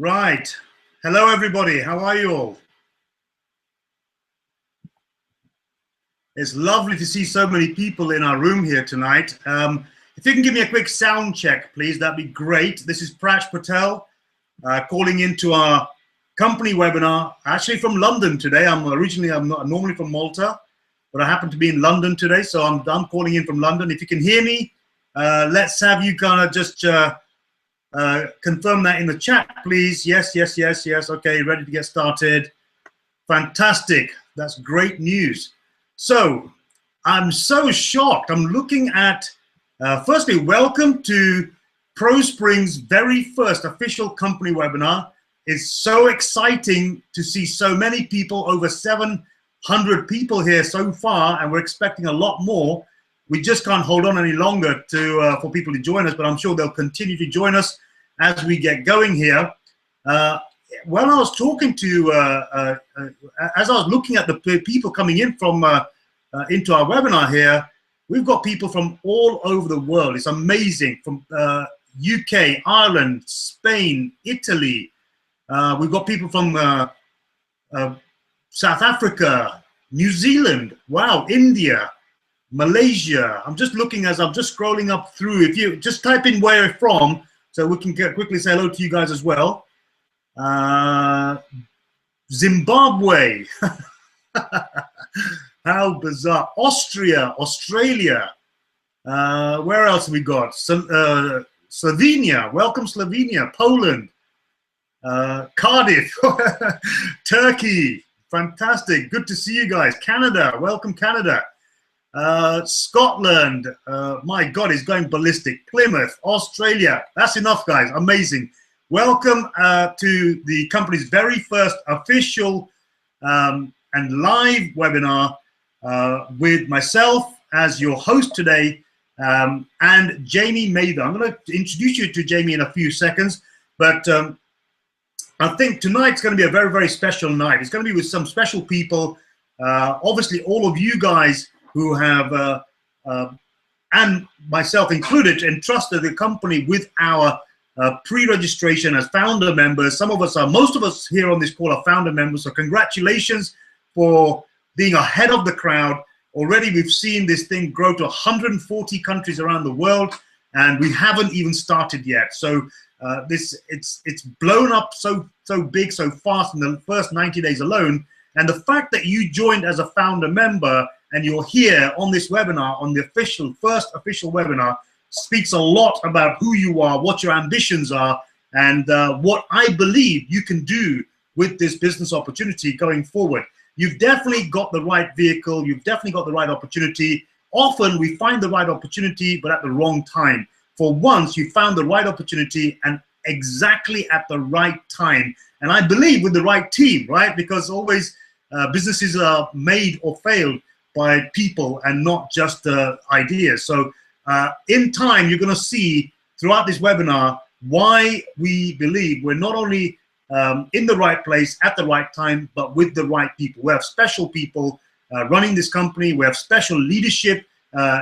Right. Hello, everybody. How are you all? It's lovely to see so many people in our room here tonight. If you can give me a quick sound check, please, that'd be great. This is Prash Patel calling into our company webinar, actually from London today. I'm normally from Malta, but I happen to be in London today, so I'm calling in from London. If you can hear me, let's have you kind of just confirm that in the chat, please. Yes. Okay, ready to get started. Fantastic. That's great news. So I'm so shocked. I'm looking at, firstly, welcome to ProSpring's very first official company webinar. It's so exciting to see so many people, over 700 people here so far, and we're expecting a lot more. We just can't hold on any longer for people to join us, but I'm sure they'll continue to join us as we get going here. When I was talking to, as I was looking at the people coming in from into our webinar here, we've got people from all over the world. It's amazing, from UK, Ireland, Spain, Italy. We've got people from South Africa, New Zealand, wow, India, Malaysia. I'm just looking as I'm just scrolling up through. If you just type in where you're from, so we can quickly say hello to you guys as well. Zimbabwe. How bizarre. Austria, Australia. Where else have we got? Slovenia. Welcome, Slovenia. Poland. Cardiff. Turkey. Fantastic. Good to see you guys. Canada. Welcome, Canada. Scotland. My God, it's going ballistic. Plymouth. Australia. That's enough, guys. Amazing. Welcome to the company's very first official and live webinar with myself as your host today, and Jamie Mather. I'm going to introduce you to Jamie in a few seconds, but I think tonight's going to be a very, very special night. It's going to be with some special people, obviously all of you guys who have, and myself included, entrusted the company with our pre-registration as founder members. Most of us here on this call are founder members, so congratulations for being ahead of the crowd. Already we've seen this thing grow to 140 countries around the world, and we haven't even started yet. So it's blown up so big, so fast in the first 90 days alone. And the fact that you joined as a founder member and you're here on this webinar, on the first official webinar, speaks a lot about who you are, what your ambitions are, and what I believe you can do with this business opportunity going forward. You've definitely got the right vehicle. You've definitely got the right opportunity. Often we find the right opportunity, but at the wrong time. For once, you found the right opportunity and exactly at the right time. And I believe with the right team, right? Because always businesses are made or failed by people and not just ideas. So in time, you're going to see throughout this webinar why we believe we're not only in the right place at the right time, but with the right people. We have special people running this company. We have special leadership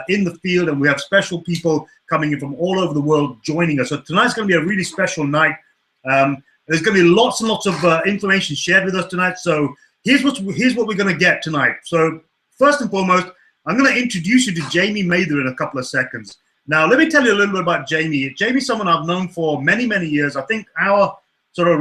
in the field, and we have special people coming in from all over the world joining us. So tonight's going to be a really special night. There's going to be lots and lots of information shared with us tonight. So here's what we're going to get tonight. So first and foremost, I'm going to introduce you to Jamie Mather in a couple of seconds. Now, let me tell you a little bit about Jamie. Jamie's someone I've known for many, many years. I think our sort of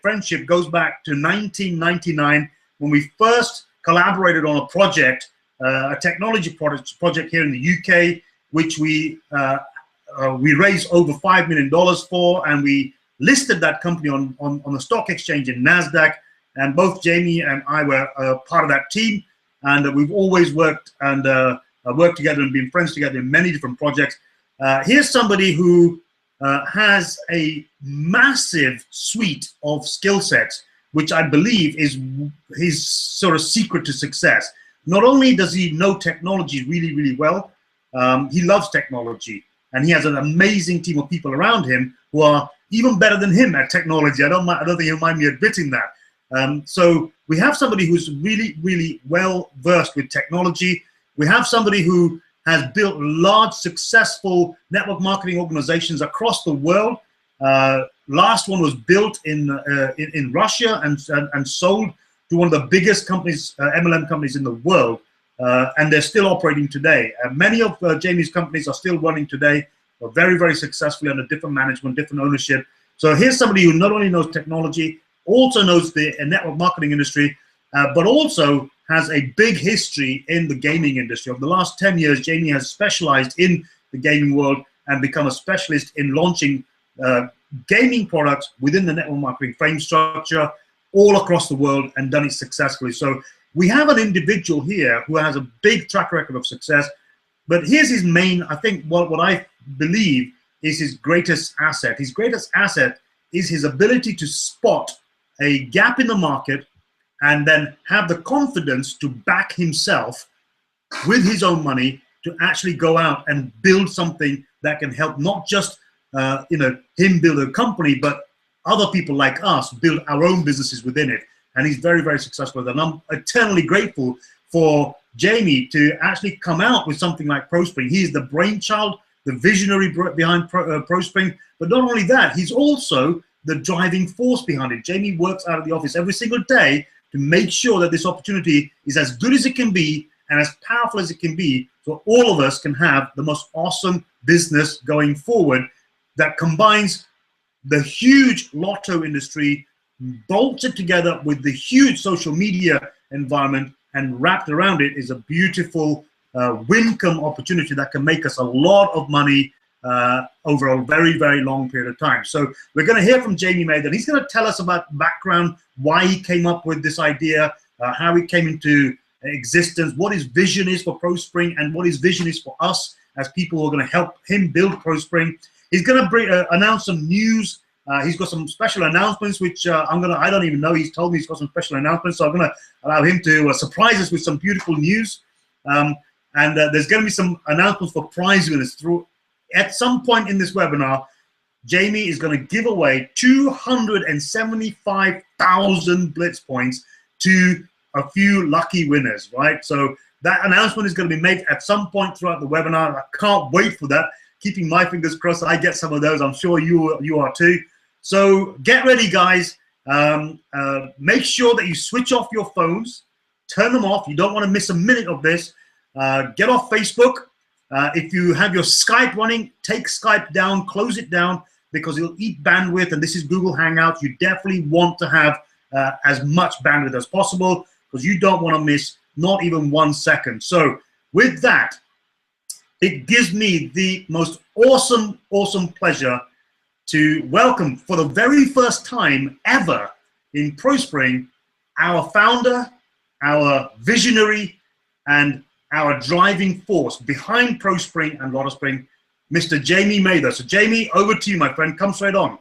friendship goes back to 1999 when we first collaborated on a project, a technology project here in the UK, which we raised over $5 million for, and we listed that company on the stock exchange in NASDAQ. And both Jamie and I were part of that team. And we've always worked together and been friends together in many different projects. Here's somebody who has a massive suite of skill sets, which I believe is his sort of secret to success. Not only does he know technology really, really well, he loves technology. And he has an amazing team of people around him who are even better than him at technology. I don't think he'll mind me admitting that. So we have somebody who's really, really well versed with technology. We have somebody who has built large, successful network marketing organizations across the world. Last one was built in Russia and sold to one of the biggest companies, MLM companies in the world, and they're still operating today. Many of Jamie's companies are still running today, are very, very successfully under different management, different ownership. So here's somebody who not only knows technology, also knows the network marketing industry, but also has a big history in the gaming industry. Over the last 10 years, Jamie has specialized in the gaming world and become a specialist in launching gaming products within the network marketing frame structure all across the world, and done it successfully. So we have an individual here who has a big track record of success, but here's his main, I think what I believe is his greatest asset. His greatest asset is his ability to spot a gap in the market and then have the confidence to back himself with his own money to actually go out and build something that can help not just him build a company, but other people like us build our own businesses within it. And he's very, very successful. And I'm eternally grateful for Jamie to actually come out with something like ProSpring. He's the brainchild, the visionary behind ProSpring. But not only that, he's also the driving force behind it. Jamie works out of the office every single day to make sure that this opportunity is as good as it can be and as powerful as it can be, so all of us can have the most awesome business going forward that combines the huge lotto industry, bolted together with the huge social media environment, and wrapped around it is a beautiful income opportunity that can make us a lot of money over a very, very long period of time. So we're going to hear from Jamie Mather. He's going to tell us about background, why he came up with this idea, how he came into existence, what his vision is for ProSpring, and what his vision is for us as people who are going to help him build ProSpring. He's going to announce some news. He's got some special announcements, which I don't even know. He's told me he's got some special announcements, so I'm going to allow him to surprise us with some beautiful news. And there's going to be some announcements for prize winners. At some point in this webinar, Jamie is going to give away 275,000 Blitz points to a few lucky winners, right? So that announcement is going to be made at some point throughout the webinar. I can't wait for that. Keeping my fingers crossed I get some of those. I'm sure you are too. So get ready, guys. Make sure that you switch off your phones, turn them off. You don't want to miss a minute of this. Get off Facebook. If you have your Skype running, take Skype down, close it down, because it'll eat bandwidth, and this is Google Hangouts. You definitely want to have as much bandwidth as possible, because you don't want to miss not even 1 second. So with that, it gives me the most awesome pleasure to welcome for the very first time ever in ProSpring our founder, our visionary, and our driving force behind ProSpring and LottoSpring, Mr. Jamie Mather. So Jamie, over to you, my friend. Come straight on.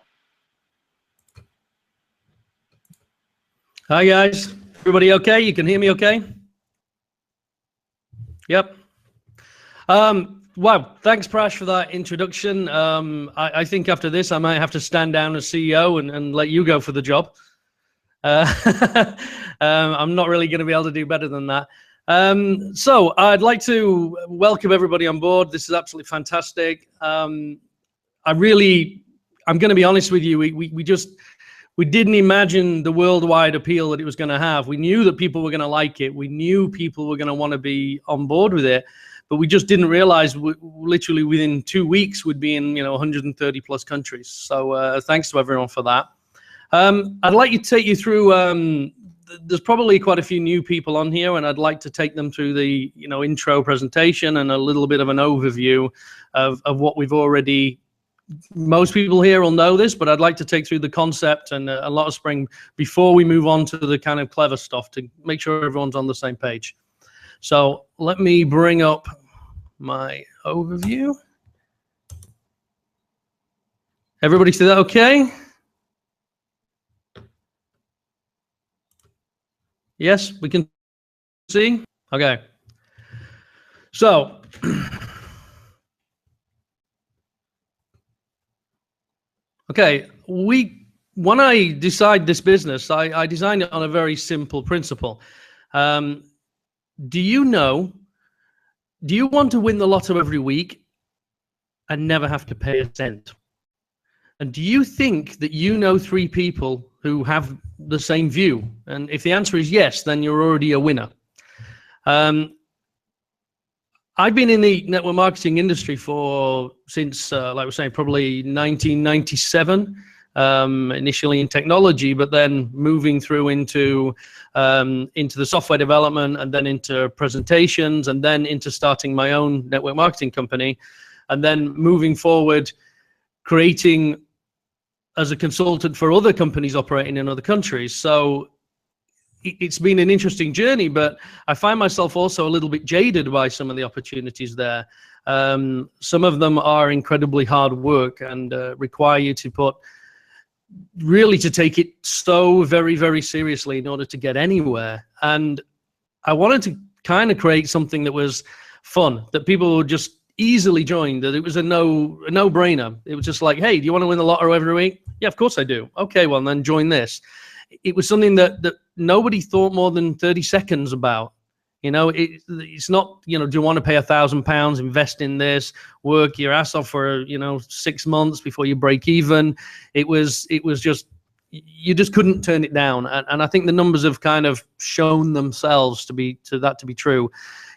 Hi guys, everybody okay? You can hear me okay? Yep. Wow, thanks Prash for that introduction. I think after this I might have to stand down as CEO and let you go for the job. I'm not really going to be able to do better than that. So I'd like to welcome everybody on board. This is absolutely fantastic. I'm going to be honest with you, we didn't imagine the worldwide appeal that it was going to have. We knew that people were going to like it. We knew people were going to want to be on board with it, but we just didn't realize literally within 2 weeks we'd be in 130 plus countries. So thanks to everyone for that. I'd like to take you through. There's probably quite a few new people on here, and I'd like to take them through the intro presentation and a little bit of an overview of what we've already. Most people here will know this, but I'd like to take through the concept and a LottoSpring before we move on to the kind of clever stuff to make sure everyone's on the same page. So let me bring up my overview. Everybody see that okay? Yes, we can see? Okay. So okay, when I decide this business, I designed it on a very simple principle. Do you want to win the lotto every week and never have to pay a cent? And do you think that you know 3 people who have the same view? And if the answer is yes, then you're already a winner. I've been in the network marketing industry since, like I was saying, probably 1997. Initially in technology, but then moving through into the software development, and then into presentations, and then into starting my own network marketing company, and then moving forward, creating as a consultant for other companies operating in other countries. So it's been an interesting journey, but I find myself also a little bit jaded by some of the opportunities there. Some of them are incredibly hard work and require you to take it so very, very seriously in order to get anywhere. And I wanted to kind of create something that was fun, that people would just easily join, that it was a no-brainer. It was just like, hey, do you want to win the lotto every week? Yeah, of course I do. Okay, well, then join this. It was something that nobody thought more than 30 seconds about. You know, it's not, do you want to pay £1,000, invest in this, work your ass off for, 6 months before you break even. It was just, you just couldn't turn it down. And I think the numbers have kind of shown themselves to be true.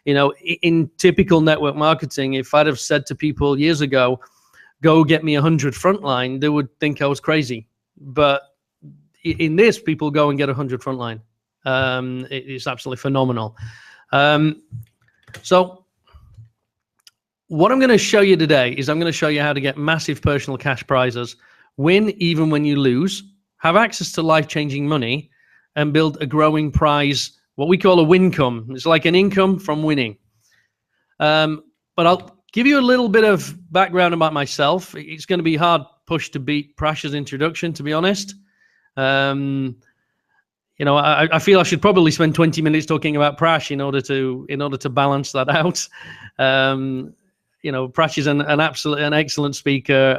In typical network marketing, if I'd have said to people years ago, go get me 100 frontline, they would think I was crazy. But in this, people go and get 100 frontline. It's absolutely phenomenal. So what I'm going to show you today is I'm going to show you how to get massive personal cash prizes, win even when you lose, have access to life-changing money, and build a growing prize, what we call a wincome. It's like an income from winning. But I'll give you a little bit of background about myself. It's going to be hard push to beat Prash's introduction, to be honest. I feel I should probably spend 20 minutes talking about Prash in order to balance that out. Prash is an excellent speaker,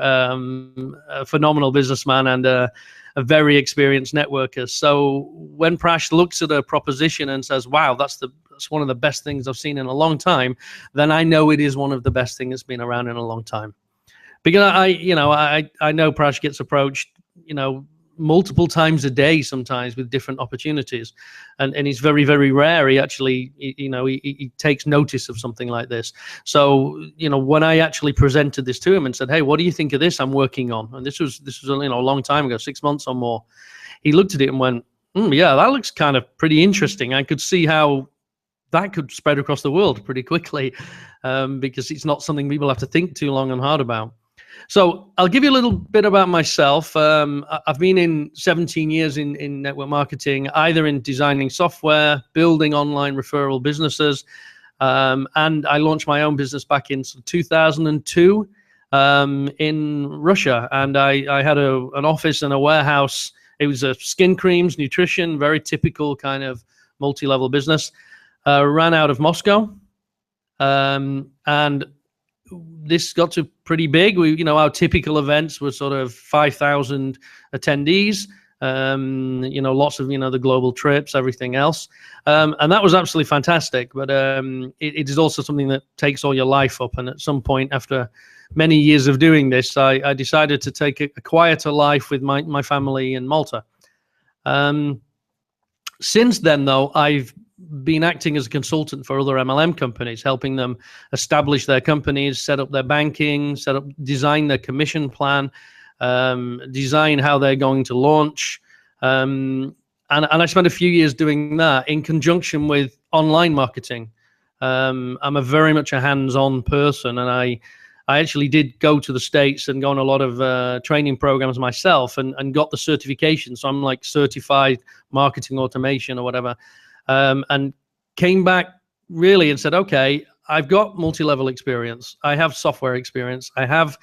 a phenomenal businessman, and a very experienced networker. So when Prash looks at a proposition and says, "Wow, that's one of the best things I've seen in a long time," then I know it is one of the best things that's been around in a long time. Because I know Prash gets approached, multiple times a day sometimes with different opportunities, and it's very, very rare he actually he takes notice of something like this. So when I actually presented this to him and said, hey, what do you think of this I'm working on, and this was a long time ago, 6 months or more, he looked at it and went, yeah, that looks kind of pretty interesting. I could see how that could spread across the world pretty quickly, because it's not something people have to think too long and hard about. So I'll give you a little bit about myself. I've been in 17 years in network marketing, either in designing software, building online referral businesses, and I launched my own business back in 2002 in Russia. And I had an office and a warehouse. It was a skin creams, nutrition, very typical kind of multi-level business. Ran out of Moscow, and this got to pretty big. Our typical events were sort of 5,000 attendees, lots of, the global trips, everything else. And that was absolutely fantastic. But it is also something that takes all your life up. And at some point, after many years of doing this, I decided to take a quieter life with my family in Malta. Since then, though, I've been acting as a consultant for other MLM companies, helping them establish their companies, set up their banking, design their commission plan, design how they're going to launch. And I spent a few years doing that in conjunction with online marketing. I'm very much a hands-on person, and I actually did go to the States and go on a lot of training programs myself and got the certification. So I'm like certified marketing automation or whatever. And came back really and said, okay, I've got multi-level experience. I have software experience. I have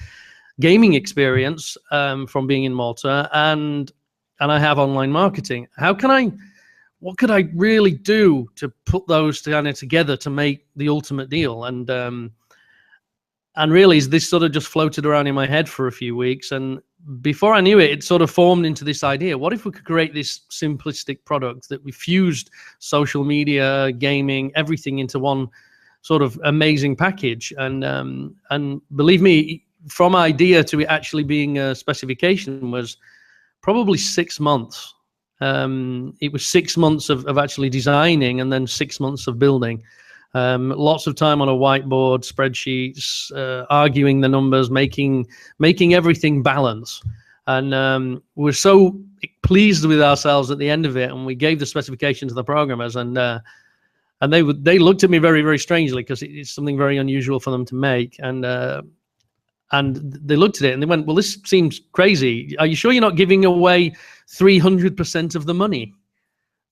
gaming experience from being in Malta, and I have online marketing. What could I really do to put those together to make the ultimate deal? And really, this sort of just floated around in my head for a few weeks. And before I knew it, it sort of formed into this idea. What if we could create this simplistic product that we fused social media, gaming, everything into one sort of amazing package? And believe me, from idea to it actually being a specification was probably 6 months. It was 6 months of actually designing and then 6 months of building. Lots of time on a whiteboard, spreadsheets, arguing the numbers, making everything balance. And we're so pleased with ourselves at the end of it. And we gave the specification to the programmers, and they looked at me very, very strangely, because it's something very unusual for them to make. And they looked at it and they went, well, this seems crazy. Are you sure you're not giving away 300% of the money?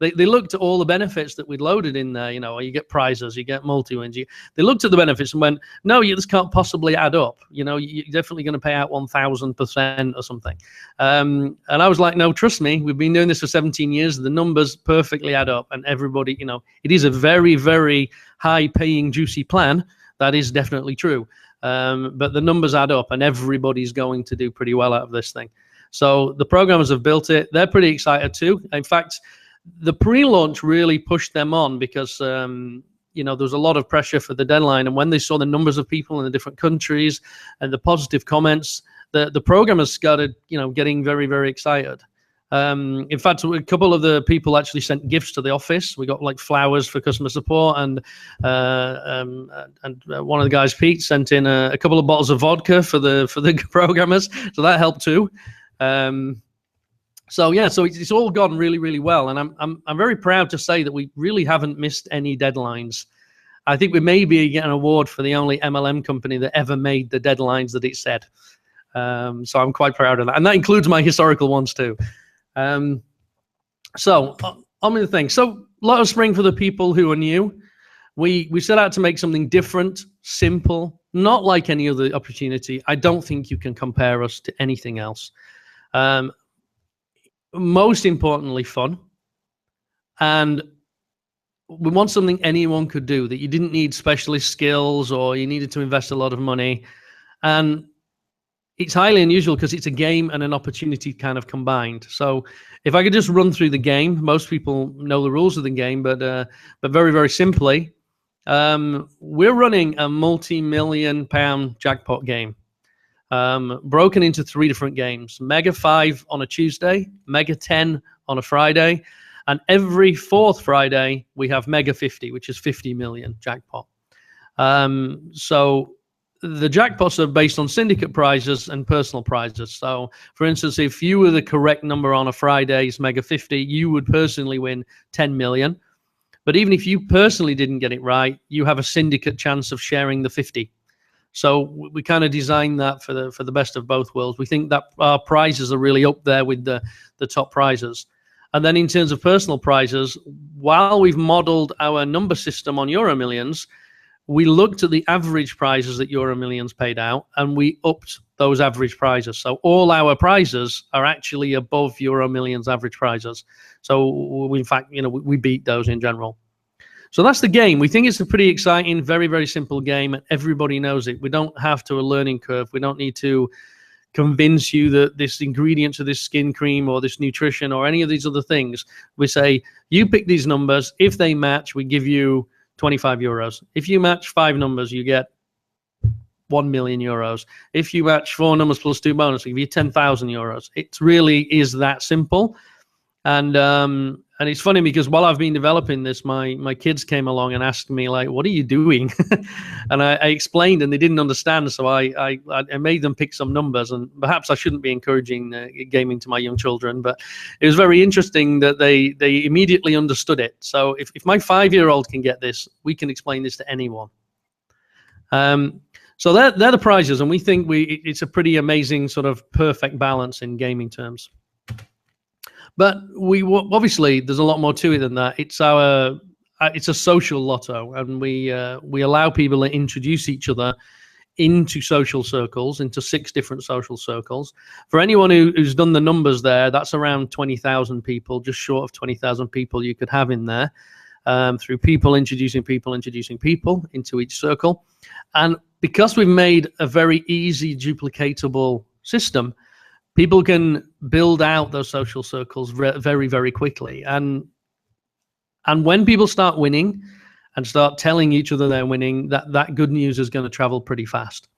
They looked at all the benefits that we'd loaded in there. You know, you get prizes, you get multi-wins. They looked at the benefits and went, no, this can't possibly add up. You know, you're definitely going to pay out 1,000% or something. And I was like, no, trust me. We've been doing this for 17 years. The numbers perfectly add up. And everybody, you know, it is a very, very high-paying, juicy plan. That is definitely true. But the numbers add up, and everybody's going to do pretty well out of this thing. So the programmers have built it. They're pretty excited too. In fact, the pre-launch really pushed them on, because you know, there was a lot of pressure for the deadline. And when they saw the numbers of people in the different countries and the positive comments, the programmers started, you know, getting very, very excited. In fact, a couple of the people actually sent gifts to the office. We got like flowers for customer support, and one of the guys, Pete, sent in a couple of bottles of vodka for the programmers, so that helped too. So yeah, so it's all gone really, really well, and I'm very proud to say that we really haven't missed any deadlines. I think we maybe get an award for the only MLM company that ever made the deadlines that it said. So I'm quite proud of that, and that includes my historical ones too. So on with the thing. So LottoSpring, for the people who are new, we set out to make something different, simple, not like any other opportunity. I don't think you can compare us to anything else. Most importantly, fun. And we want something anyone could do, that you didn't need specialist skills or you needed to invest a lot of money. And it's highly unusual because it's a game and an opportunity kind of combined. So if I could just run through the game, most people know the rules of the game, but very, very simply, we're running a multi-million-pound jackpot game, broken into 3 different games: Mega 5 on a Tuesday, Mega 10 on a Friday, and every 4th Friday we have Mega 50, which is 50 million jackpot. So the jackpots are based on syndicate prizes and personal prizes. So, for instance, if you were the correct number on a Friday's Mega 50, you would personally win 10 million. But even if you personally didn't get it right, you have a syndicate chance of sharing the 50. So we kind of designed that for the best of both worlds. We think that our prizes are really up there with the top prizes. And then in terms of personal prizes, while we've modeled our number system on Euro Millions, we looked at the average prizes that Euro Millions paid out, and we upped those average prizes. So all our prizes are actually above Euro Millions average prizes. So we, in fact, you know, we beat those in general. So that's the game. We think it's a pretty exciting, very, very simple game, and everybody knows it. We don't have to a learning curve. We don't need to convince you that this ingredient to this skin cream or this nutrition or any of these other things. We say, you pick these numbers. If they match, we give you 25 euros. If you match 5 numbers, you get 1 million euros. If you match 4 numbers plus 2 bonus, we give you 10,000 euros. It really is that simple. And it's funny because while I've been developing this, my kids came along and asked me, like, what are you doing? And I explained, and they didn't understand. So I made them pick some numbers, and perhaps I shouldn't be encouraging gaming to my young children, but it was very interesting that they immediately understood it. So if my 5-year-old can get this, we can explain this to anyone. So they're the prizes, and we think it's a pretty amazing sort of perfect balance in gaming terms. But obviously there's a lot more to it than that. It's a social lotto, and we allow people to introduce each other into social circles, into 6 different social circles. For anyone who's done the numbers there, that's around 20,000 people, just short of 20,000 people you could have in there, through people introducing people into each circle. And because we've made a very easy duplicatable system, people can build out those social circles very, very quickly. And when people start winning and start telling each other they're winning, that good news is going to travel pretty fast.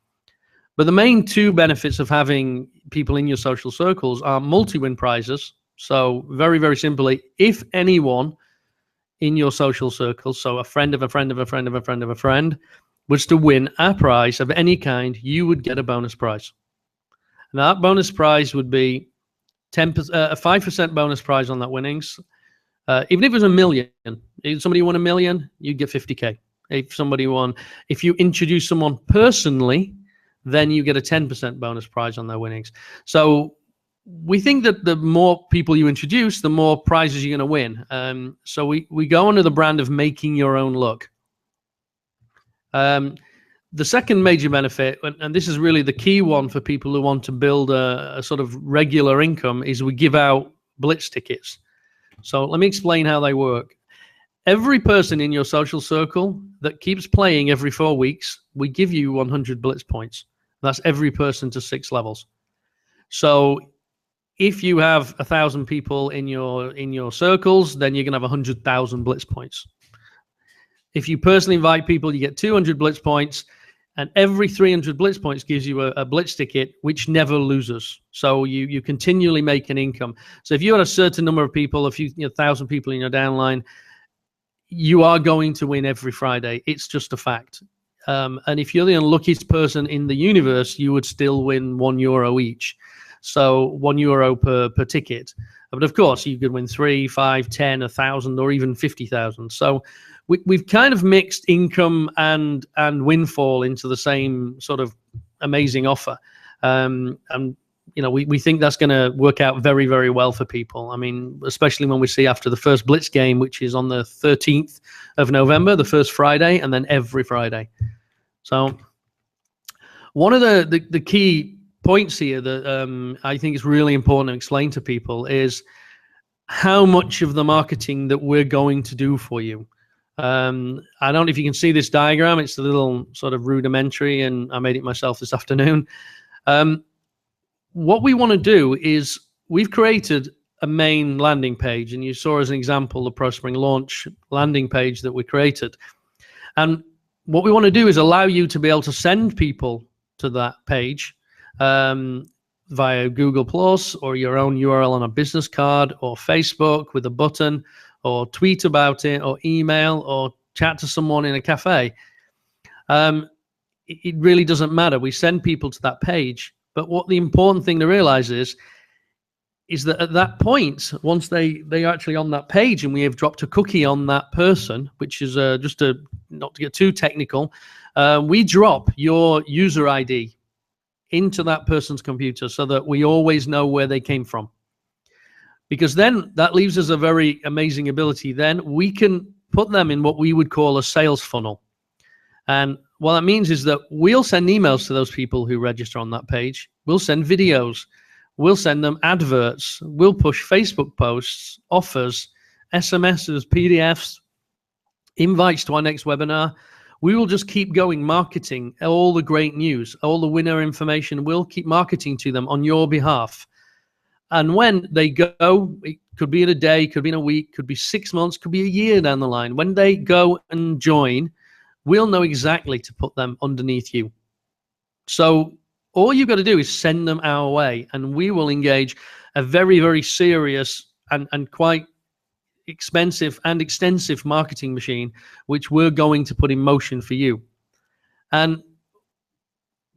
But the main two benefits of having people in your social circles are multi-win prizes. So very, very simply, if anyone in your social circle, so a friend of a friend of a friend of a friend of a friend, was to win a prize of any kind, you would get a bonus prize. And that bonus prize would be a 5% bonus prize on that winnings. Even if it was $1 million, if somebody won $1 million, you'd get 50K. If you introduce someone personally, then you get a 10% bonus prize on their winnings. So we think that the more people you introduce, the more prizes you're going to win. So we go under the brand of making your own luck. The second major benefit, and this is really the key one for people who want to build a sort of regular income, is we give out Blitz tickets. So let me explain how they work. Every person in your social circle that keeps playing every 4 weeks, we give you 100 Blitz points. That's every person to 6 levels. So if you have 1,000 people in your circles, then you're going to have 100,000 Blitz points. If you personally invite people, you get 200 Blitz points, and every 300 Blitz points gives you a Blitz ticket, which never loses. So you continually make an income. So if you had a certain number of people, 1,000 people in your downline, you are going to win every Friday. It's just a fact. And if you're the unluckiest person in the universe, you would still win €1 each. So €1 per ticket. But of course, you could win 3, 5, 10, 1,000, or even 50,000. So we've kind of mixed income and windfall into the same sort of amazing offer. And we think that's going to work out very, very well for people. I mean, especially when we see after the first Blitz game, which is on the 13th of November, the first Friday, and then every Friday. So one of the key points here that I think is really important to explain to people is how much of the marketing that we're going to do for you. I don't know if you can see this diagram. It's a little sort of rudimentary, and I made it myself this afternoon. What we want to do is we've created a main landing page, and you saw as an example the ProSpring launch landing page that we created. And what we want to do is allow you to be able to send people to that page via Google Plus or your own URL on a business card or Facebook with a button, or tweet about it, or email, or chat to someone in a cafe. It really doesn't matter. We send people to that page. But what the important thing to realize is that at that point, once they are actually on that page and we have dropped a cookie on that person, which is just not to get too technical, we drop your user ID into that person's computer so that we always know where they came from. Because then that leaves us a very amazing ability. Then we can put them in what we would call a sales funnel. And what that means is that we'll send emails to those people who register on that page. We'll send videos. We'll send them adverts. We'll push Facebook posts, offers, SMSs, PDFs, invites to our next webinar. We will just keep going marketing all the great news, all the winner information. We'll keep marketing to them on your behalf. And when they go, it could be in a day, could be in a week, could be 6 months, could be a year down the line. When they go and join, we'll know exactly to put them underneath you. So all you've got to do is send them our way, and we will engage a very, very serious and quite expensive and extensive marketing machine, which we're going to put in motion for you. And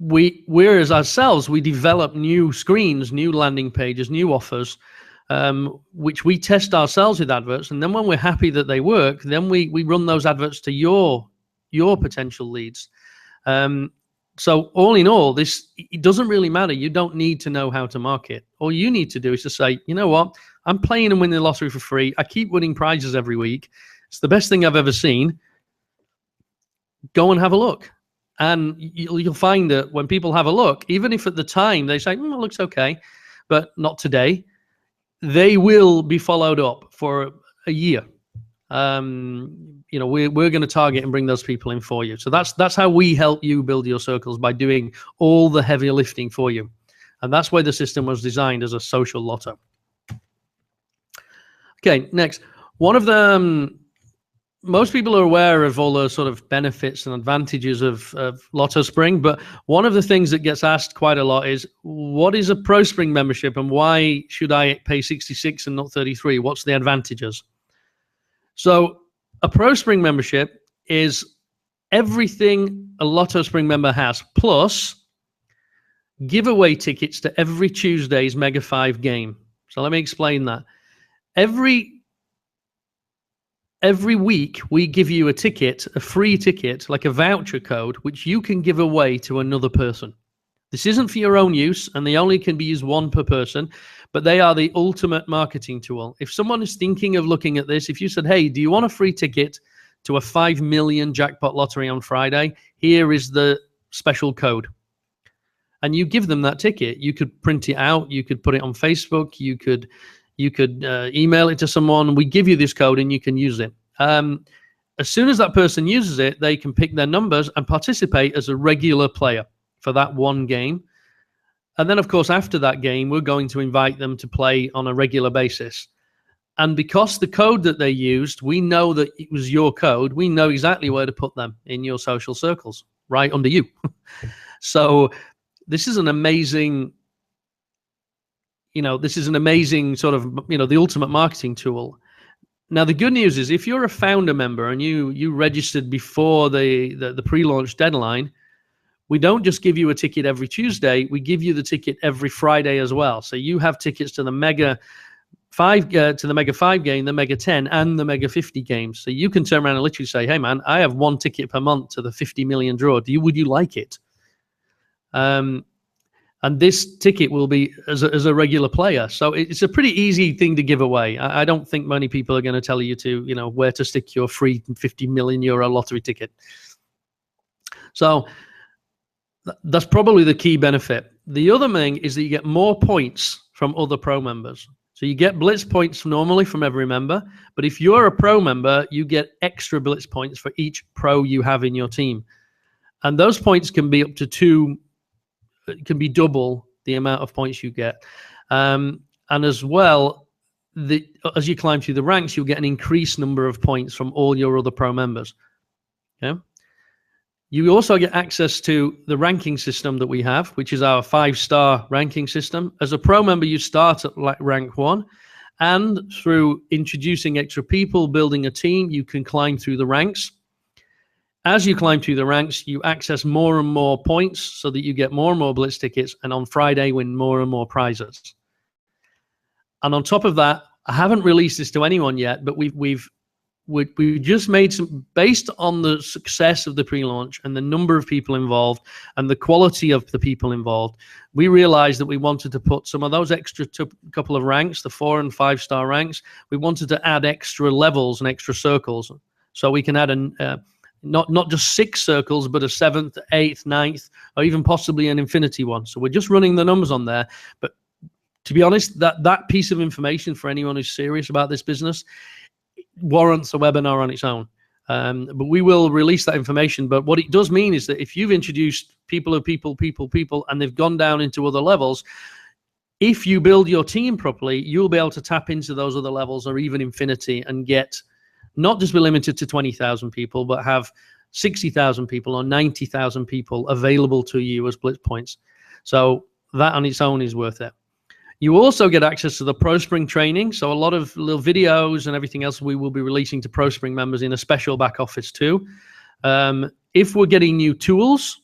we're as ourselves, we develop new screens, new landing pages, new offers, which we test ourselves with adverts. And then when we're happy that they work, then we run those adverts to your potential leads. So all in all, it doesn't really matter. You don't need to know how to market. All you need to do is to say, you know what? I'm playing and winning the lottery for free. I keep winning prizes every week. It's the best thing I've ever seen. Go and have a look. And you'll find that when people have a look, even if at the time they say, it looks okay, but not today, they will be followed up for a year. We're going to target and bring those people in for you. So that's how we help you build your circles, by doing all the heavy lifting for you. And that's why the system was designed as a social lotto. Okay, next. One of the most people are aware of all the sort of benefits and advantages of LottoSpring, but one of the things that gets asked quite a lot is, what is a ProSpring membership and why should I pay 66 and not 33? What's the advantages? So a ProSpring membership is everything a LottoSpring member has, plus giveaway tickets to every Tuesday's Mega 5 game. So let me explain that. Every week, we give you a ticket, a free ticket, like a voucher code, which you can give away to another person. This isn't for your own use, and they only can be used one per person, but they are the ultimate marketing tool. If someone is thinking of looking at this, if you said, hey, do you want a free ticket to a 5 million jackpot lottery on Friday? Here is the special code. And you give them that ticket. You could print it out. You could put it on Facebook. You could email it to someone. We give you this code and you can use it. As soon as that person uses it, they can pick their numbers and participate as a regular player for that one game. And then, of course, after that game, we're going to invite them to play on a regular basis. And because the code that they used, we know that it was your code, we know exactly where to put them in your social circles, right under you. So this is an amazing... this is an amazing sort of, the ultimate marketing tool. Now, the good news is if you're a founder member and you registered before the pre-launch deadline, we don't just give you a ticket every Tuesday, we give you the ticket every Friday as well. So you have tickets to the Mega 5 game, the Mega 10, and the Mega 50 games. So you can turn around and literally say, hey man, I have one ticket per month to the 50 million draw. Would you like it? And this ticket will be as a regular player. So it's a pretty easy thing to give away. I don't think many people are going to tell you to, where to stick your free 50 million euro lottery ticket. So that's probably the key benefit. The other thing is that you get more points from other pro members. So you get Blitz points normally from every member, but if you're a pro member, you get extra Blitz points for each pro you have in your team. And those points can be up to it can be double the amount of points you get. And as well, as you climb through the ranks, you'll get an increased number of points from all your other pro members. Okay? You also get access to the ranking system that we have, which is our 5-star ranking system. As a pro member, you start at rank 1, and through introducing extra people, building a team, you can climb through the ranks. As you climb through the ranks, you access more and more points so that you get more and more Blitz tickets, and on Friday win more and more prizes. And on top of that, I haven't released this to anyone yet, but we just made some, based on the success of the pre-launch and the number of people involved and the quality of the people involved, we realized that we wanted to put some of those extra couple of ranks, the 4- and 5-star ranks, we wanted to add extra levels and extra circles. So we can add not just 6 circles, but a 7th, 8th, 9th, or even possibly an infinity one. So we're just running the numbers on there. But to be honest, that piece of information for anyone who's serious about this business warrants a webinar on its own. But we will release that information. But what it does mean is that if you've introduced people, and they've gone down into other levels, if you build your team properly, you'll be able to tap into those other levels or even infinity and get, not just be limited to 20,000 people, but have 60,000 people or 90,000 people available to you as Blitz points. So that on its own is worth it. You also get access to the ProSpring training. So a lot of little videos and everything else we will be releasing to ProSpring members in a special back office too. If we're getting new tools,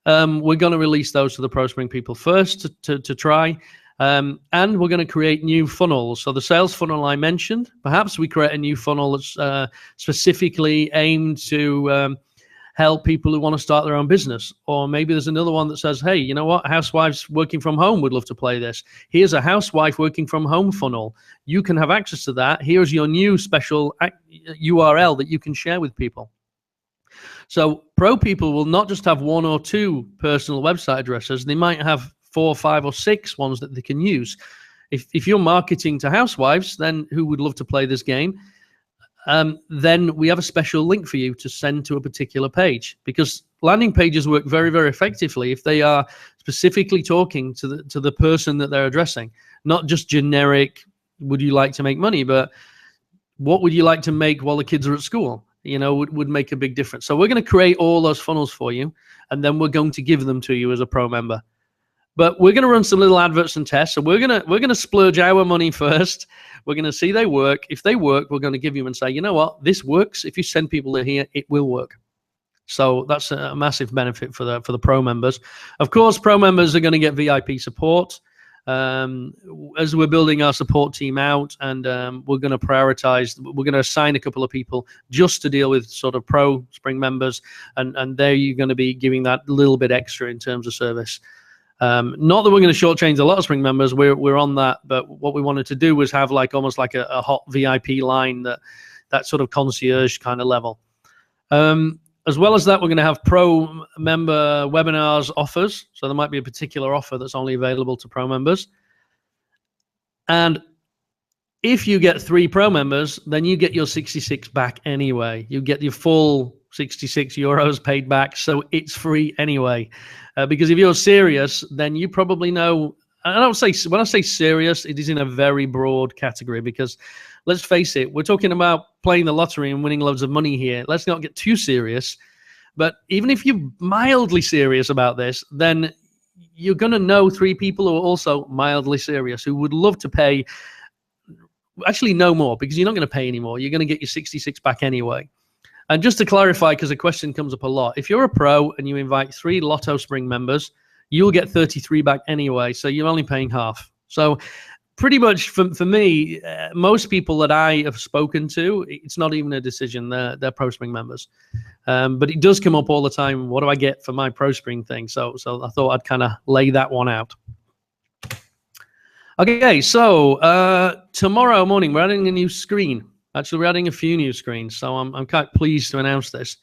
we're going to release those to the ProSpring people first to try. And we're going to create new funnels. So the sales funnel I mentioned, perhaps we create a new funnel that's specifically aimed to help people who want to start their own business. Or maybe there's another one that says, hey, you know what? Housewives working from home would love to play this. Here's a housewife working from home funnel. You can have access to that. Here's your new special URL that you can share with people. So pro people will not just have 1 or 2 personal website addresses. They might have 4, 5, or 6 ones that they can use. If you're marketing to housewives, then who would love to play this game, then we have a special link for you to send to a particular page, because landing pages work very, very effectively if they are specifically talking to the person that they're addressing, not just generic, would you like to make money? But what would you like to make while the kids are at school? You know, would make a big difference. So we're going to create all those funnels for you, and then we're going to give them to you as a pro member. But we're going to run some little adverts and tests. So we're gonna splurge our money first. We're going to see they work. If they work, we're going to give you and say, you know what, this works. If you send people in here, it will work. So that's a massive benefit for the pro members. Of course, pro members are going to get VIP support as we're building our support team out, and we're going to prioritize. We're going to assign a couple of people just to deal with sort of ProSpring members, and there you're going to be giving that little bit extra in terms of service. Not that we're going to shortchange the LottoSpring members. We're on that, but what we wanted to do was have like almost like a hot VIP line, that sort of concierge kind of level. As well as that, we're going to have pro member webinars offers. So there might be a particular offer that's only available to pro members. And if you get 3 pro members, then you get your 66 back anyway. You get your full 66 euros paid back. So it's free anyway. Because if you're serious, then you probably know. I don't say, when I say serious, it is in a very broad category, because let's face it, we're talking about playing the lottery and winning loads of money here. Let's not get too serious. But even if you're mildly serious about this, then you're going to know 3 people who are also mildly serious, who would love to pay, actually no more, because you're not going to pay anymore. You're going to get your 66 back anyway. And just to clarify, because the question comes up a lot, if you're a pro and you invite 3 LottoSpring members, you'll get 33 back anyway, so you're only paying half. So pretty much for me, most people that I have spoken to, it's not even a decision. They're ProSpring members. But it does come up all the time. What do I get for my ProSpring thing? So I thought I'd kind of lay that one out. Okay, so tomorrow morning, we're adding a new screen. Actually, we're adding a few new screens, so I'm quite pleased to announce this.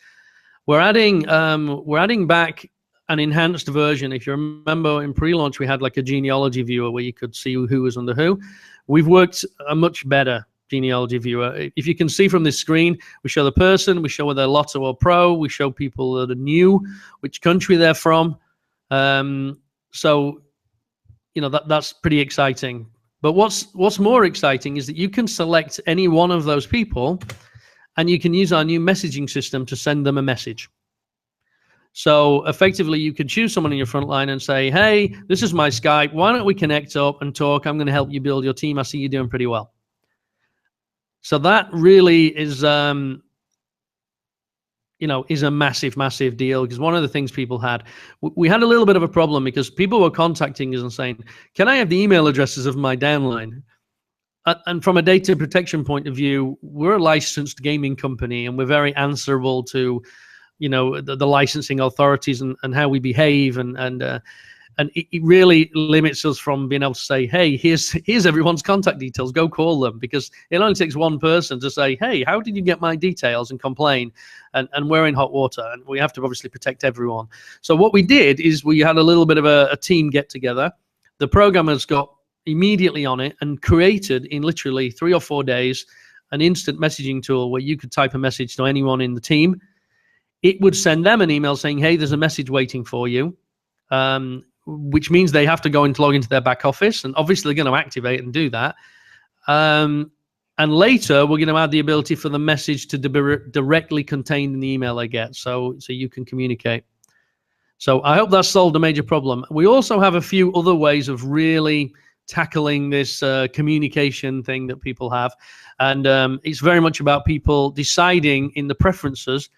We're adding back an enhanced version. If you remember, in pre-launch, we had like a genealogy viewer where you could see who was under who. We've worked a much better genealogy viewer. If you can see from this screen, we show the person, we show whether they're Lotto or Pro, we show people that are new, which country they're from. So, you know, that's pretty exciting. But what's more exciting is that you can select any one of those people, and you can use our new messaging system to send them a message. So effectively, you could choose someone in your front line and say, hey, this is my Skype. Why don't we connect up and talk? I'm going to help you build your team. I see you're doing pretty well. So that really is, you know, is a massive, massive deal, because one of the things people had, we had a little bit of a problem because people were contacting us and saying, can I have the email addresses of my downline? And from a data protection point of view, we're a licensed gaming company, and we're very answerable to, you know, the licensing authorities and how we behave, and it really limits us from being able to say, hey, here's everyone's contact details, go call them, because it only takes one person to say, hey, how did you get my details, and complain, and we're in hot water, and we have to obviously protect everyone. So what we did is we had a little bit of a team get together. The programmers got immediately on it and created in literally 3 or 4 days an instant messaging tool where you could type a message to anyone in the team. It would send them an email saying, hey, there's a message waiting for you, which means they have to go and log into their back office, and obviously they're going to activate and do that. And later, we're going to add the ability for the message to be directly contained in the email they get, so you can communicate. So I hope that's solved a major problem. We also have a few other ways of really tackling this communication thing that people have. And it's very much about people deciding in the preferences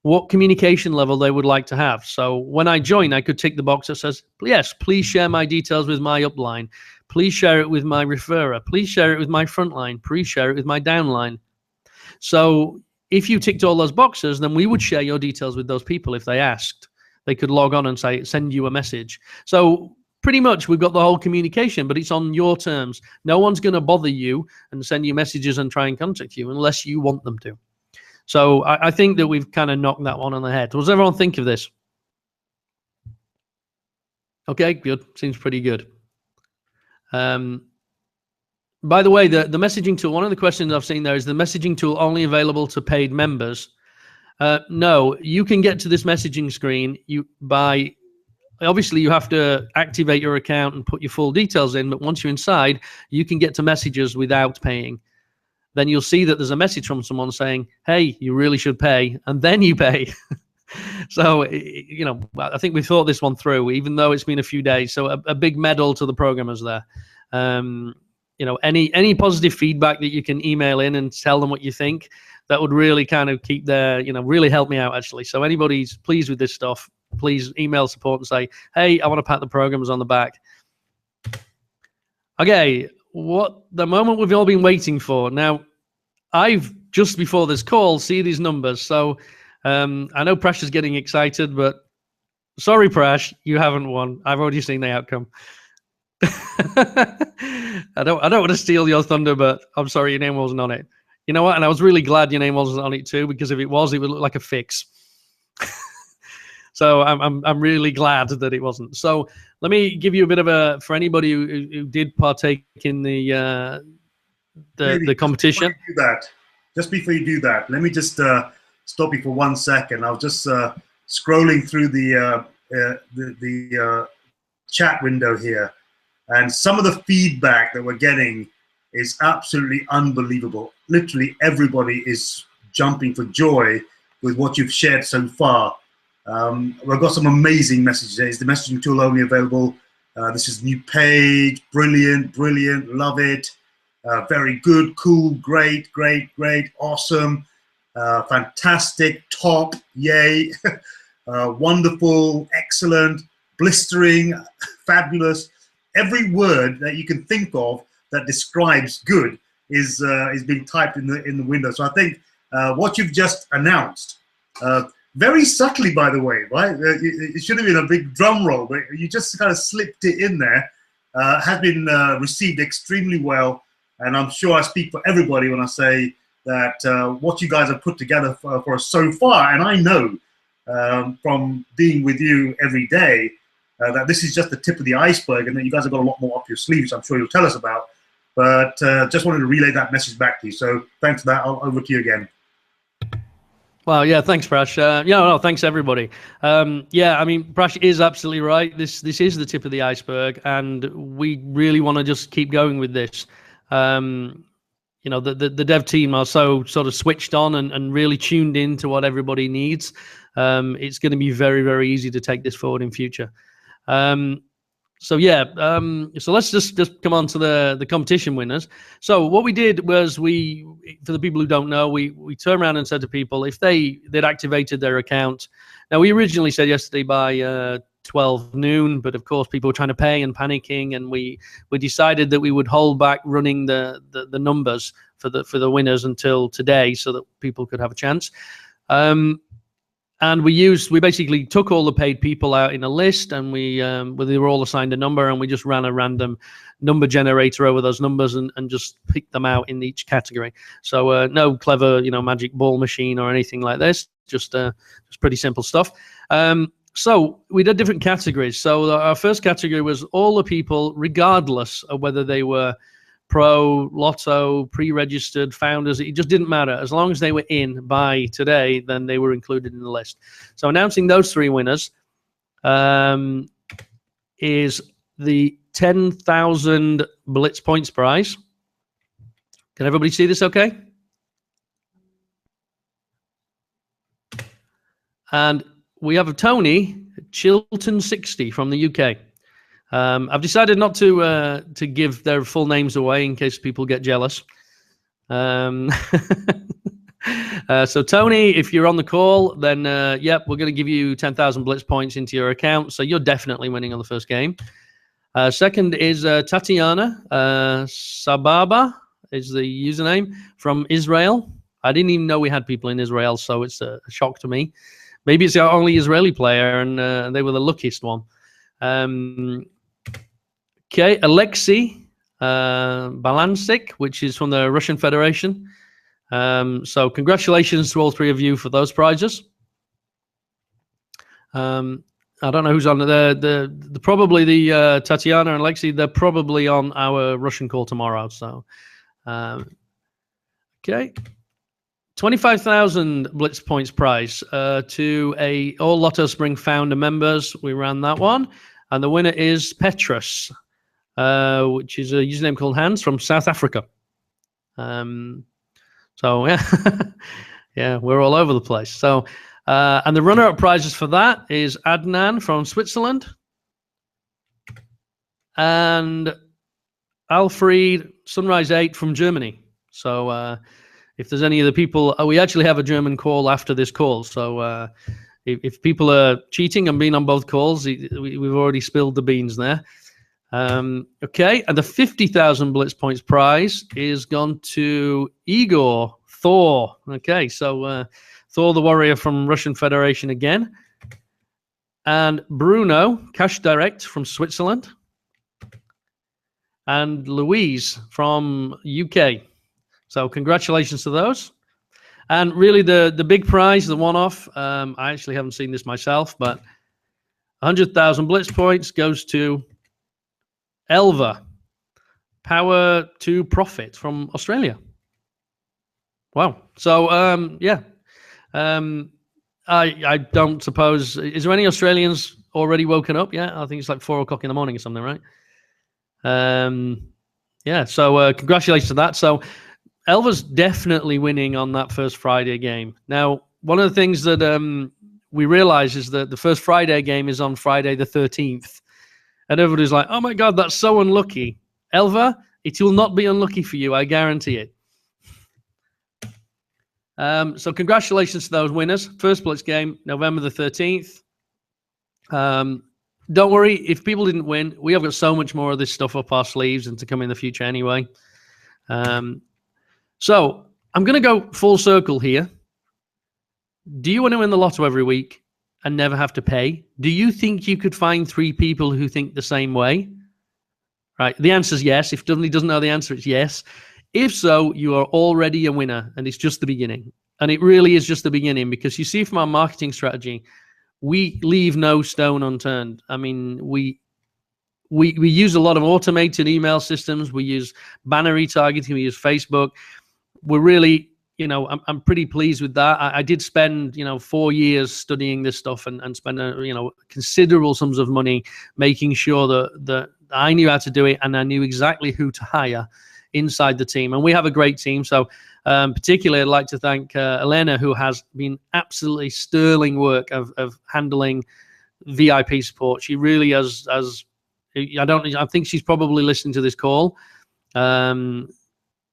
what communication level they would like to have. So when I join, I could tick the box that says, yes, please share my details with my upline. Please share it with my referrer. Please share it with my frontline. Please share it with my downline. So if you ticked all those boxes, then we would share your details with those people if they asked. They could log on and say, send you a message. So pretty much we've got the whole communication, but it's on your terms. No one's going to bother you and send you messages and try and contact you unless you want them to. So I think that we've kind of knocked that one on the head. What does everyone think of this? Okay, good. Seems pretty good. By the way, the messaging tool, one of the questions I've seen there is the messaging tool only available to paid members. No, you can get to this messaging screen obviously you have to activate your account and put your full details in, but once you're inside, you can get to messages without paying. then you'll see that there's a message from someone saying, hey, you really should pay, and then you pay. So, you know, I think we thought this one through, even though it's been a few days. So a big medal to the programmers there. You know, any positive feedback that you can email in and tell them what you think, that would really kind of keep their, you know, really help me out, actually. So anybody's pleased with this stuff, please email support and say, hey, I want to pat the programmers on the back. Okay, what the moment we've all been waiting for. Now, I've just before this call see these numbers. So I know Prash is getting excited, but sorry, Prash, you haven't won. I've already seen the outcome. I don't want to steal your thunder, but I'm sorry your name wasn't on it. You know what? And I was really glad your name wasn't on it too, because if it was, it would look like a fix. So I'm really glad that it wasn't. So let me give you a bit of a, for anybody who did partake in the competition. Just before you do that, let me just stop you for 1 second. I was just scrolling through the chat window here, and some of the feedback that we're getting is absolutely unbelievable. Literally everybody is jumping for joy with what you've shared so far. We've got some amazing messages. Is the messaging tool only available? This is new page. Brilliant, brilliant. Love it. Very good, cool, great, great, great, awesome, fantastic, top, yay, wonderful, excellent, blistering, fabulous. Every word that you can think of that describes good is being typed in the window. So I think what you've just announced, very subtly, by the way, right? It should have been a big drum roll, but you just kind of slipped it in there. Has been received extremely well, and I'm sure I speak for everybody when I say that what you guys have put together for us so far, and I know from being with you every day that this is just the tip of the iceberg, and that you guys have got a lot more up your sleeves, I'm sure you'll tell us about. But just wanted to relay that message back to you. So thanks for that. Over to you again. Wow, yeah, thanks, Prash. No, thanks, everybody. Yeah, I mean, Prash is absolutely right. This is the tip of the iceberg, and we really want to just keep going with this. You know, the dev team are so sort of switched on and really tuned in to what everybody needs. It's going to be very, very easy to take this forward in future. So yeah, so let's just come on to the competition winners. So what we did was for the people who don't know, we turned around and said to people if they'd activated their account. Now we originally said yesterday by 12 noon, but of course people were trying to pay and panicking, and we decided that we would hold back running the numbers for the winners until today, so that people could have a chance. And we basically took all the paid people out in a list, and they were all assigned a number, and we just ran a random number generator over those numbers and just picked them out in each category. So no clever, magic ball machine or anything like this. Just pretty simple stuff. So we did different categories. So our first category was all the people, regardless of whether they were pro, lotto, pre-registered, founders. It just didn't matter. As long as they were in by today, then they were included in the list. So announcing those three winners is the 10,000 Blitz Points prize. Can everybody see this okay? And we have a Tony Chilton 60 from the UK. I've decided not to give their full names away in case people get jealous. So Tony, if you're on the call, then yep, we're going to give you 10,000 Blitz Points into your account. So you're definitely winning on the first game. Second is Tatiana Sababa is the username from Israel. I didn't even know we had people in Israel, so it's a shock to me. Maybe it's our only Israeli player, and they were the luckiest one. Okay, Alexei Balansik, which is from the Russian Federation. So congratulations to all three of you for those prizes. I don't know who's on the probably the Tatiana and Alexei. They're probably on our Russian call tomorrow. So okay. 25,000 Blitz Points prize to all LottoSpring founder members. We ran that one. And the winner is Petrus, which is a username called Hans from South Africa. So yeah, yeah, we're all over the place. So, and the runner-up prizes for that is Adnan from Switzerland and Alfred Sunrise 8 from Germany. So if there's any of the people, we actually have a German call after this call. So if people are cheating and being on both calls, we've already spilled the beans there. Okay, and the 50,000 Blitz Points prize is gone to Igor Thor. Okay, so Thor the Warrior from Russian Federation again. And Bruno, Cash Direct from Switzerland. And Louise from UK. So congratulations to those. And really the big prize, the one-off, I actually haven't seen this myself, but 100,000 Blitz Points goes to Elva, Power to Profit from Australia. Wow. So, yeah. I don't suppose, is there any Australians already woken up? Yeah, I think it's like 4 o'clock in the morning or something, right? Yeah, so congratulations to that. So Elva's definitely winning on that first Friday game. Now, one of the things that we realize is that the first Friday game is on Friday the 13th. And everybody's like, oh my God, that's so unlucky. Elva, it will not be unlucky for you, I guarantee it. So congratulations to those winners. First Blitz game, November the 13th. Don't worry, if people didn't win, we have got so much more of this stuff up our sleeves and to come in the future anyway. So I'm going to go full circle here. Do you want to win the lotto every week and never have to pay? Do you think you could find 3 people who think the same way? Right. The answer is yes. If somebody doesn't know the answer, it's yes. If so, you are already a winner, and it's just the beginning. And it really is just the beginning, because you see from our marketing strategy, we leave no stone unturned. I mean, we use a lot of automated email systems. We use banner retargeting. We use Facebook. We're really, you know, I'm pretty pleased with that. I did spend, 4 years studying this stuff and spend, considerable sums of money making sure that I knew how to do it and I knew exactly who to hire inside the team. And we have a great team. So particularly, I'd like to thank Elena, who has been absolutely sterling work of handling VIP support. She really has I think she's probably listening to this call.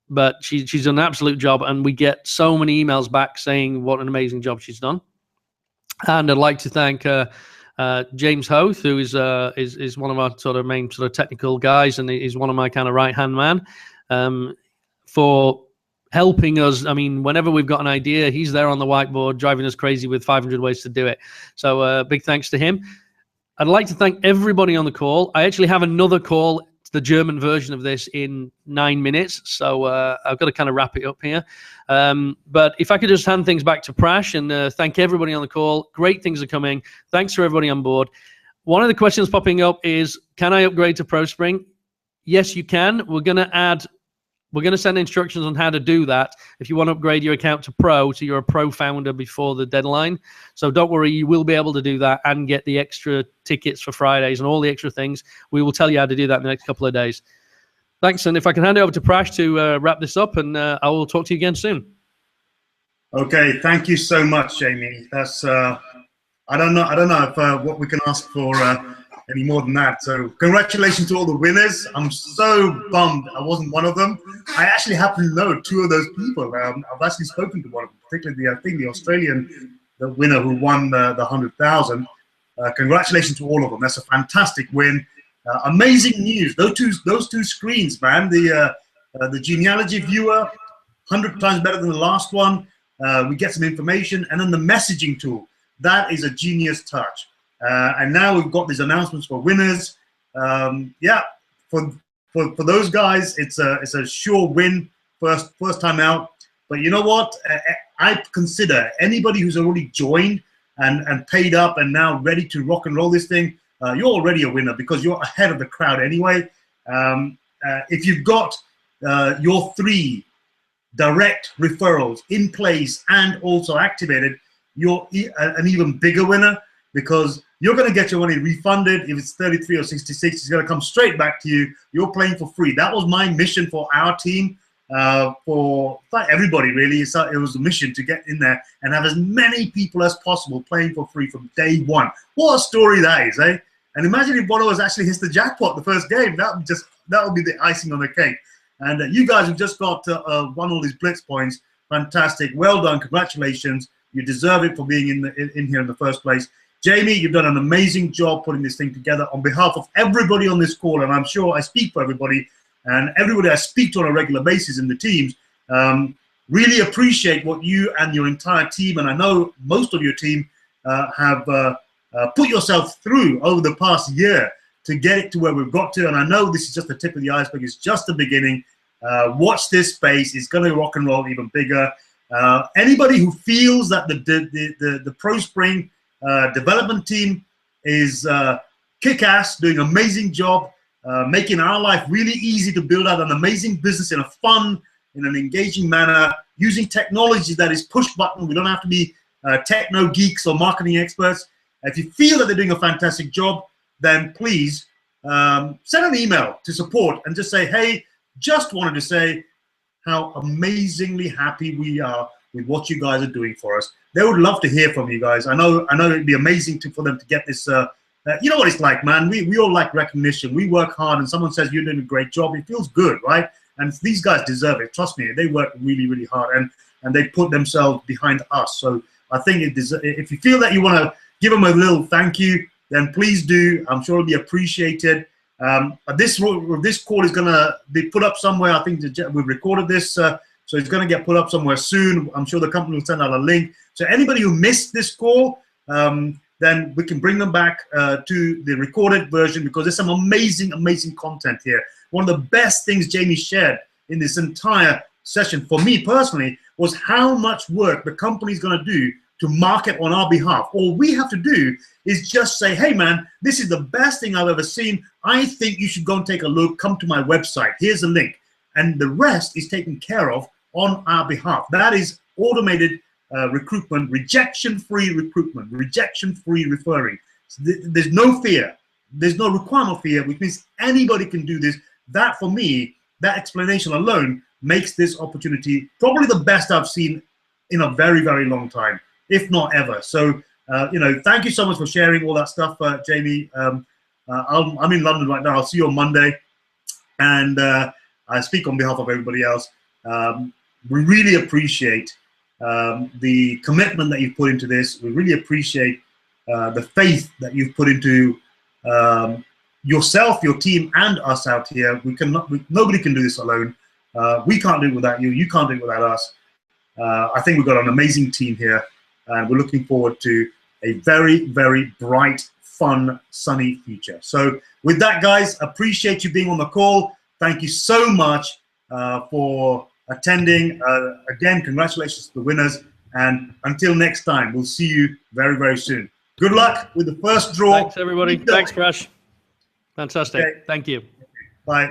But she's done an absolute job, and we get so many emails back saying what an amazing job she's done. And I'd like to thank James Hoth, who is one of our sort of main sort of technical guys, and he's one of my kind of right-hand man, for helping us. I mean, whenever we've got an idea, he's there on the whiteboard driving us crazy with 500 ways to do it. So big thanks to him. I'd like to thank everybody on the call. I actually have another call, the German version of this, in 9 minutes. So I've got to kind of wrap it up here. But if I could just hand things back to Prash and thank everybody on the call. Great things are coming. Thanks for everybody on board. One of the questions popping up is, can I upgrade to ProSpring? Yes, you can. We're going to send instructions on how to do that if you want to upgrade your account to Pro, so you're a Pro founder before the deadline. So don't worry, you will be able to do that and get the extra tickets for Fridays and all the extra things. We will tell you how to do that in the next couple of days. Thanks, and if I can hand it over to Prash to wrap this up, and I will talk to you again soon. Okay, thank you so much, Jamie. That's I don't know if what we can ask for any more than that. So congratulations to all the winners. I'm so bummed I wasn't one of them. I actually happen to know 2 of those people. I've actually spoken to one of them, particularly the Australian winner who won the 100,000. Congratulations to all of them. That's a fantastic win. Amazing news. Those two screens, man. The genealogy viewer, 100 times better than the last one. We get some information, and then the messaging tool. That is a genius touch. And now we've got these announcements for winners. Yeah, for those guys, it's a sure win, first time out. But you know what? I consider anybody who's already joined and paid up and now ready to rock and roll this thing, you're already a winner, because you're ahead of the crowd anyway. If you've got your 3 direct referrals in place and also activated, you're an even bigger winner, because you're going to get your money refunded. If it's 33 or 66, it's going to come straight back to you. You're playing for free. That was my mission for our team. for everybody, really. It was a mission to get in there and have as many people as possible playing for free from day one. What a story that is, eh? And imagine if one of us actually hits the jackpot the first game. That would be the icing on the cake. And you guys have just got won all these Blitz points. Fantastic. Well done. Congratulations. You deserve it for being in here in the first place. Jamie, you've done an amazing job putting this thing together on behalf of everybody on this call, and I'm sure I speak for everybody, and everybody I speak to on a regular basis in the teams. Really appreciate what you and your entire team, and I know most of your team have put yourself through over the past year to get it to where we've got to. And I know this is just the tip of the iceberg. It's just the beginning. Watch this space. It's going to rock and roll even bigger. Anybody who feels that the ProSpring development team is kick-ass, doing an amazing job, making our life really easy to build out an amazing business in a fun, in an engaging manner, using technology that is push button. We don't have to be techno geeks or marketing experts. If you feel that they're doing a fantastic job, then please send an email to support and just say, hey, just wanted to say how amazingly happy we are with what you guys are doing for us. They would love to hear from you guys. I know it'd be amazing for them to get this. You know what it's like, man. We all like recognition. We work hard, and someone says you're doing a great job. It feels good, right? And these guys deserve it. Trust me, they work really, really hard, and they put themselves behind us. So I think if you feel that you want to give them a little thank you, then please do. I'm sure it'll be appreciated. This call is going to be put up somewhere. I think we've recorded this, so it's going to get put up somewhere soon. I'm sure the company will send out a link. So anybody who missed this call, then we can bring them back to the recorded version, because there's some amazing, amazing content here. One of the best things Jamie shared in this entire session, for me personally, was how much work the company is going to do to market on our behalf. All we have to do is just say, hey man, this is the best thing I've ever seen. I think you should go and take a look. Come to my website. Here's a link. And the rest is taken care of on our behalf. That is automated recruitment, rejection-free recruitment, rejection-free referring. So there's no fear. There's no requirement of fear, which means anybody can do this. That, for me, that explanation alone makes this opportunity probably the best I've seen in a very, very long time, if not ever. So, thank you so much for sharing all that stuff, Jamie. I'm in London right now. I'll see you on Monday. And I speak on behalf of everybody else. We really appreciate the commitment that you've put into this. We really appreciate the faith that you've put into yourself, your team, and us out here. Nobody can do this alone. We can't do it without you. You can't do it without us. I think we've got an amazing team here, and we're looking forward to a very, very bright, fun, sunny future. So with that, guys, appreciate you being on the call. Thank you so much for attending. Again, congratulations to the winners. And until next time, we'll see you very, very soon. Good luck with the first draw. Thanks, everybody. Thanks, Crash. Fantastic. Okay. Thank you. Bye.